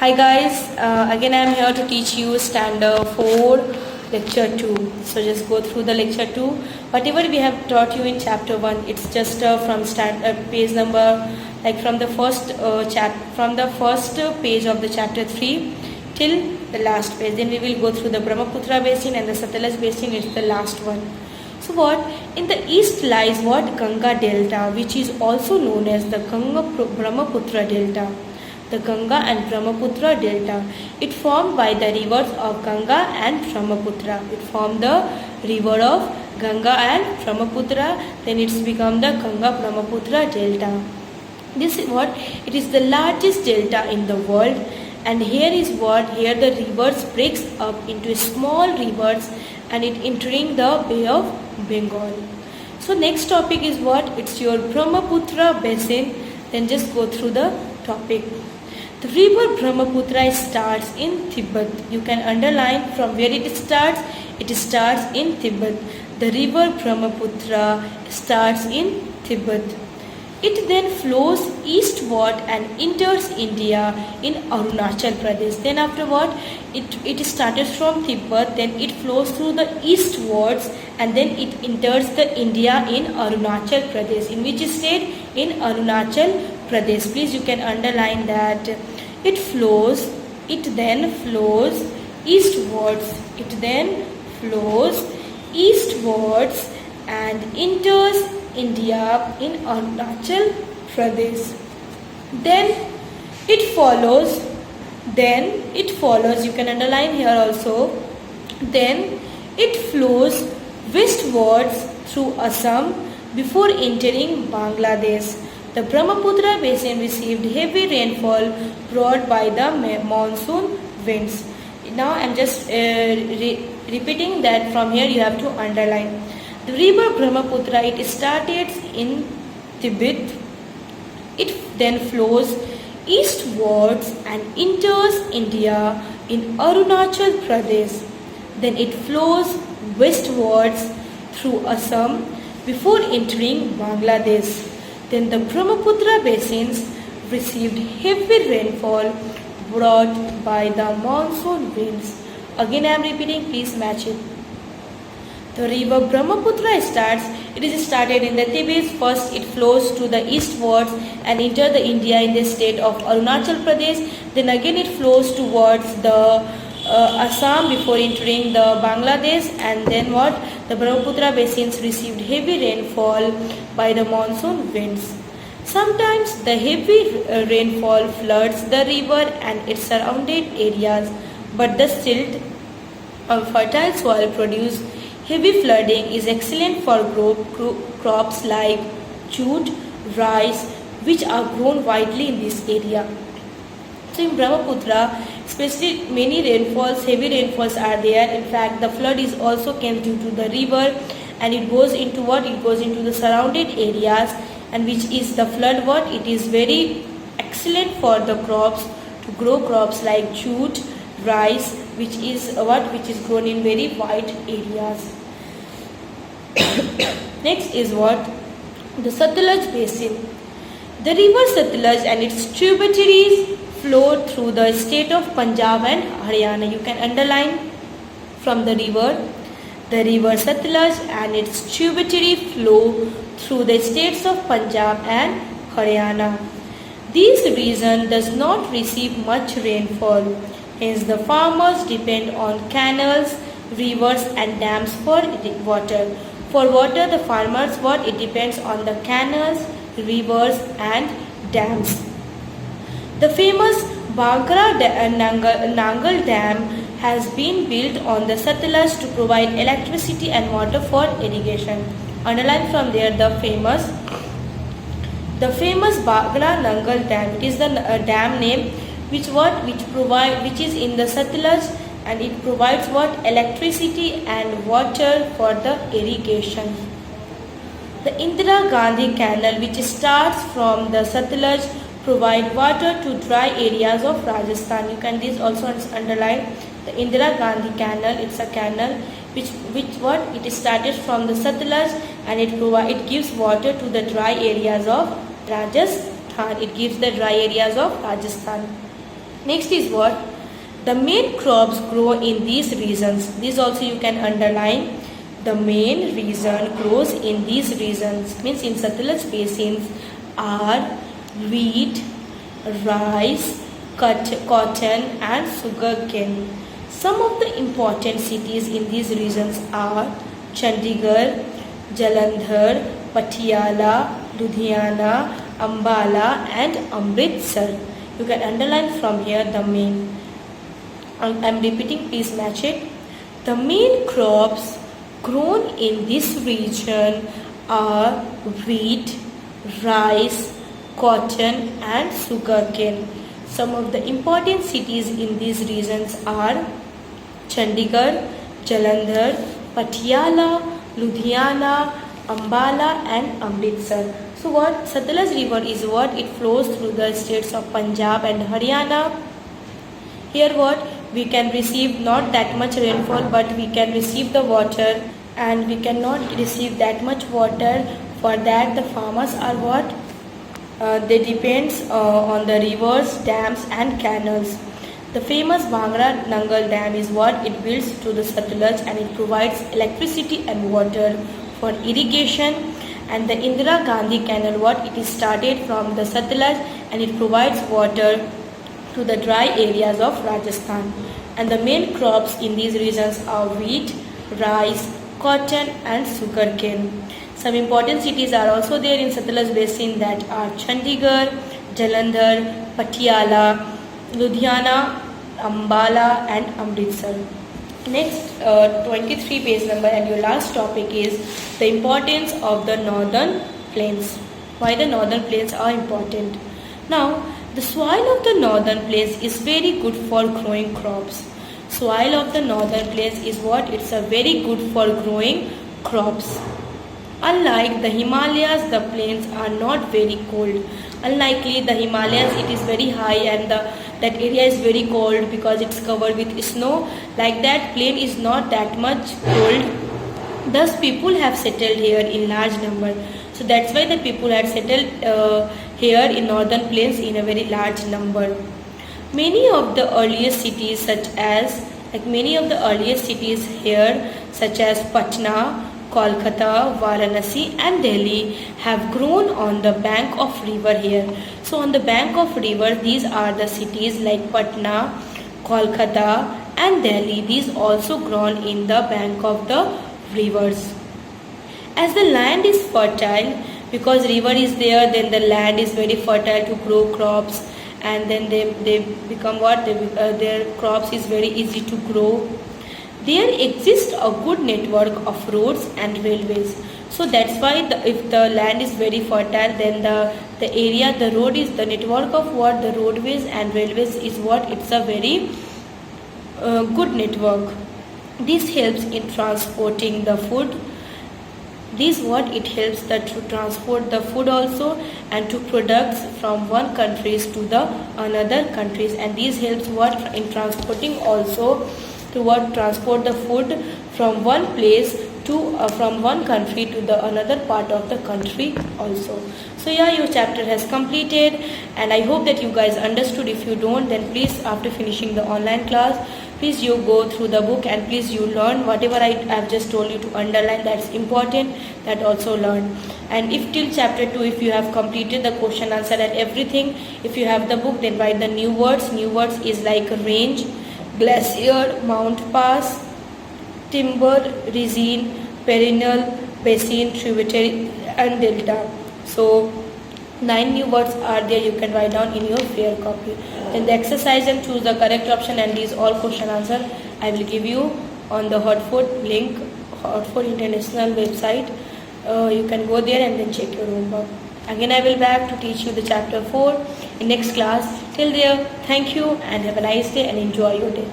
Hi guys, again I am here to teach you standard 4 lecture 2. So just go through the lecture 2. Whatever we have taught you in chapter 1, it's just from page number, like from the first page of the chapter 3 till the last page. Then we will go through the Brahmaputra basin and the Satluj basin. It's the last one. So what? In the east lies what? Ganga delta, which is also known as the Brahmaputra delta. The Ganga and Brahmaputra delta. It formed by the rivers of Ganga and Brahmaputra. It formed the river of Ganga and Brahmaputra. Then it's become the Ganga Brahmaputra delta. This is what? It is the largest delta in the world. And here is what? Here the rivers breaks up into small rivers and it entering the Bay of Bengal. So next topic is what? It's your Brahmaputra basin. Then just go through the topic. The river Brahmaputra starts in Tibet. You can underline from where it starts. It starts in Tibet. The river Brahmaputra starts in Tibet. It then flows eastward and enters India in Arunachal Pradesh. Then after what? It started from Tibet, then it flows through the eastwards and then it enters the India in Arunachal Pradesh. In which state? In Arunachal Pradesh. Please you can underline that. It then flows eastwards. It then flows eastwards and enters India in Arunachal Pradesh. Then it follows, you can underline here also, then it flows westwards through Assam before entering Bangladesh. The Brahmaputra basin received heavy rainfall brought by the monsoon winds. Now I am just repeating that. From here you have to underline. The river Brahmaputra, it started in Tibet. It then flows eastwards and enters India in Arunachal Pradesh. Then it flows westwards through Assam before entering Bangladesh. Then the Brahmaputra basins received heavy rainfall brought by the monsoon winds. Again I am repeating, please match it. The river Brahmaputra started in the Tibet. First it flows to the eastwards and enter the India in the state of Arunachal Pradesh. Then again it flows towards the Assam before entering the Bangladesh. And then what? The Brahmaputra basins received heavy rainfall by the monsoon winds. Sometimes the heavy rainfall floods the river and its surrounded areas, but the silt of fertile soil produce heavy flooding is excellent for crops like jute, rice, which are grown widely in this area. So in Brahmaputra, especially many rainfalls, heavy rainfalls are there. In fact, the flood is also came due to the river, and it goes into what? It goes into the surrounded areas, and which is the flood what? It is very excellent for the crops, to grow crops like jute, rice, which is what? Which is grown in very wide areas. Next is what? The Satluj basin. The river Satluj and its tributaries flow through the state of Punjab and Haryana. You can underline from the river. The river Satluj and its tributary flow through the states of Punjab and Haryana. This region does not receive much rainfall. Hence the farmers depend on canals, rivers and dams for water. For water, the farmers what? It depends on the canals, rivers and dams. The famous Bhangra Nangal Dam has been built on the Satluj to provide electricity and water for irrigation. Underline from there the famous Bhangra Nangal Dam. It is the dam name which is in the Satluj, and it provides what? Electricity and water for the irrigation. The Indira Gandhi Canal, which starts from the Satluj, provide water to dry areas of Rajasthan. You can this also underline. The Indira Gandhi Canal, it's a canal which it started from the Satluj, and it gives water to the dry areas of Rajasthan. It gives the dry areas of Rajasthan. Next is what? The main crops grow in these regions. This also you can underline. The main region grows in these regions. Means in Satluj basins are wheat, rice, cotton and sugarcane. Some of the important cities in these regions are Chandigarh, Jalandhar, Patiala, Ludhiana, Ambala and Amritsar. You can underline from here the main. I'm repeating, please match it. The main crops grown in this region are wheat, rice, cotton and sugarcane. Some of the important cities in these regions are Chandigarh, Jalandhar, Patiala, Ludhiana, Ambala and Amritsar. So what? Satluj river is what? It flows through the states of Punjab and Haryana. Here what? We can receive not that much rainfall, but we can receive the water, and we cannot receive that much water. For that the farmers are what? They depends on the rivers, dams and canals. The famous Bhangra Nangal Dam is what? It builds to the Satluj and it provides electricity and water for irrigation. And the Indira Gandhi Canal, what? It is started from the Satluj and it provides water to the dry areas of Rajasthan. And the main crops in these regions are wheat, rice, cotton and sugarcane. Some important cities are also there in Satluj basin, that are Chandigarh, Jalandhar, Patiala, Ludhiana, Ambala and Amritsar. Next 23 page number and your last topic is the importance of the northern plains. Why the northern plains are important? Now, the soil of the northern plains is very good for growing crops. Soil of the northern plains is what? It's a very good for growing crops. Unlike the Himalayas, the plains are not very cold. Unlikely the Himalayas, it is very high and that area is very cold because it's covered with snow. Like that, plain is not that much cold. Thus, people have settled here in large number. So that's why the people had settled here in northern plains in a very large number. Many of the earliest cities here, such as Patna, Kolkata, Varanasi and Delhi have grown on the bank of river here. So on the bank of river, these are the cities like Patna, Kolkata and Delhi. These also grown in the bank of the rivers. As the land is fertile, because river is there, then the land is very fertile to grow crops, and then they become what? Their crops is very easy to grow. There exists a good network of roads and railways. So that's why if the land is very fertile, then the area, the road is the network of what? The roadways and railways is what? It's a very good network. This helps in transporting the food. It helps to transport the food also and to products from one countries to the another countries, and this helps what? In transporting also to what? Transport the food from one place to from one country to the another part of the country also. So yeah, your chapter has completed and I hope that you guys understood. If you don't, then please, after finishing the online class, please you go through the book and please you learn whatever I have just told you to underline. That's important, that also learn. And if till chapter 2, if you have completed the question answer and everything, if you have the book, then write the new words. New words is like range, glacier, mount pass, timber, ravine, perennial, basin, tributary and delta. So 9 new words are there, you can write down in your fair copy. In the exercise and choose the correct option, and these all question answer I will give you on the Hotford link, Hotford International website. You can go there and then check your homework. Again I will back to teach you the chapter 4 in next class. Till there, thank you and have a nice day and enjoy your day.